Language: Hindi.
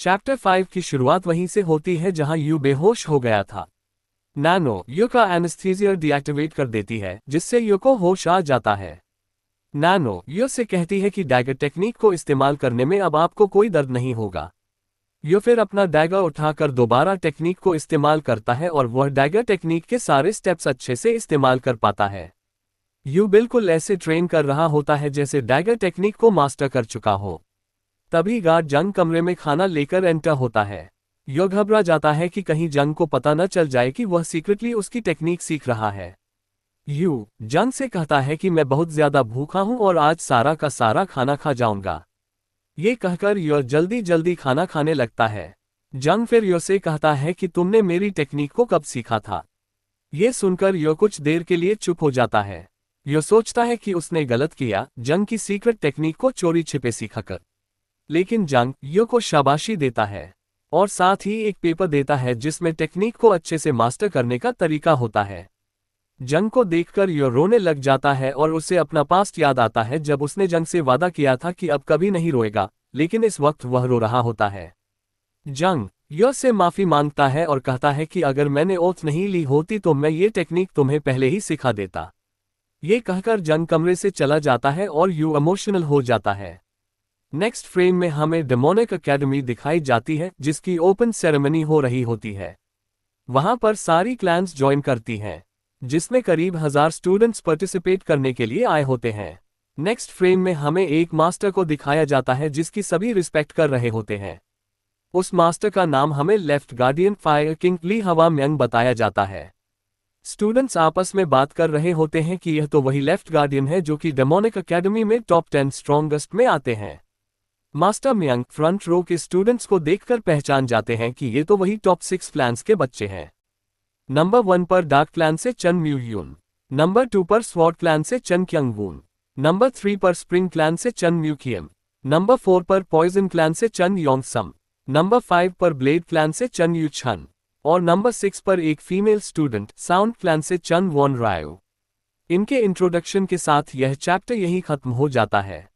चैप्टर 5 की शुरुआत वहीं से होती है जहां यू बेहोश हो गया था। नैनो यू का एनेस्थीसिया डीएक्टिवेट कर देती है, जिससे यू को होश आ जाता है। नैनो यू से कहती है कि डैगर टेक्निक को इस्तेमाल करने में अब आपको कोई दर्द नहीं होगा। यू फिर अपना डैगर उठाकर दोबारा टेक्निक को इस्तेमाल करता है और वह डैगर टेक्निक के सारे स्टेप्स अच्छे से इस्तेमाल कर पाता है। यू बिल्कुल ऐसे ट्रेन कर रहा होता है जैसे डैगर टेक्निक को मास्टर कर चुका हो। तभी गार्ड जंग कमरे में खाना लेकर एंटर होता है। यू घबरा जाता है कि कहीं जंग को पता न चल जाए कि वह सीक्रेटली उसकी टेक्निक सीख रहा है। यू जंग से कहता है कि मैं बहुत ज्यादा भूखा हूं और आज सारा का सारा खाना खा जाऊंगा। ये कहकर यू जल्दी जल्दी खाना खाने लगता है। जंग फिर यू से कहता है कि तुमने मेरी टेक्निक को कब सीखा था। ये सुनकर यू कुछ देर के लिए चुप हो जाता है। यू सोचता है कि उसने गलत किया, जंग की सीक्रेट टेक्निक को चोरी छिपे सीखाकर। लेकिन जंग यू को शाबाशी देता है और साथ ही एक पेपर देता है जिसमें टेक्निक को अच्छे से मास्टर करने का तरीका होता है। जंग को देखकर यू रोने लग जाता है और उसे अपना पास्ट याद आता है जब उसने जंग से वादा किया था कि अब कभी नहीं रोएगा, लेकिन इस वक्त वह रो रहा होता है। जंग यू से माफी मांगता है और कहता है कि अगर मैंने ओथ नहीं ली होती तो मैं ये टेक्निक तुम्हें पहले ही सिखा देता। ये कहकर जंग कमरे से चला जाता है और यू इमोशनल हो जाता है। नेक्स्ट फ्रेम में हमें डेमोनिक एकेडमी दिखाई जाती है जिसकी ओपन सेरेमनी हो रही होती है। वहां पर सारी क्लैंस ज्वाइन करती हैं, जिसमें करीब 1000 स्टूडेंट्स पार्टिसिपेट करने के लिए आए होते हैं। नेक्स्ट फ्रेम में हमें एक मास्टर को दिखाया जाता है जिसकी सभी रिस्पेक्ट कर रहे होते हैं। उस मास्टर का नाम हमें लेफ्ट गार्डियन फायर किंग ली हवा म्यंग बताया जाता है। स्टूडेंट्स आपस में बात कर रहे होते हैं कि यह तो वही लेफ्ट गार्डियन है जो कि डेमोनिक एकेडमी में टॉप 10 स्ट्रॉन्गेस्ट में आते हैं। मास्टर म्यंग फ्रंट रो के स्टूडेंट्स को देखकर पहचान जाते हैं कि ये तो वही टॉप 6 क्लैंस के बच्चे हैं। नंबर 1 पर डार्क क्लैन से चन म्यू यून, नंबर 2 पर स्वॉर्ड क्लैन से चन क्यंग वून, नंबर 3 पर स्प्रिंग क्लैन से चन म्यू कियम, नंबर 4 पर पॉइजन क्लैन से चन योंग सम, नंबर 5 पर ब्लेड क्लैन से चन यू छन और नंबर 6 पर एक फीमेल स्टूडेंट साउंड क्लैन से चन वॉन रायो। इनके इंट्रोडक्शन के साथ यह चैप्टर यहीं खत्म हो जाता है।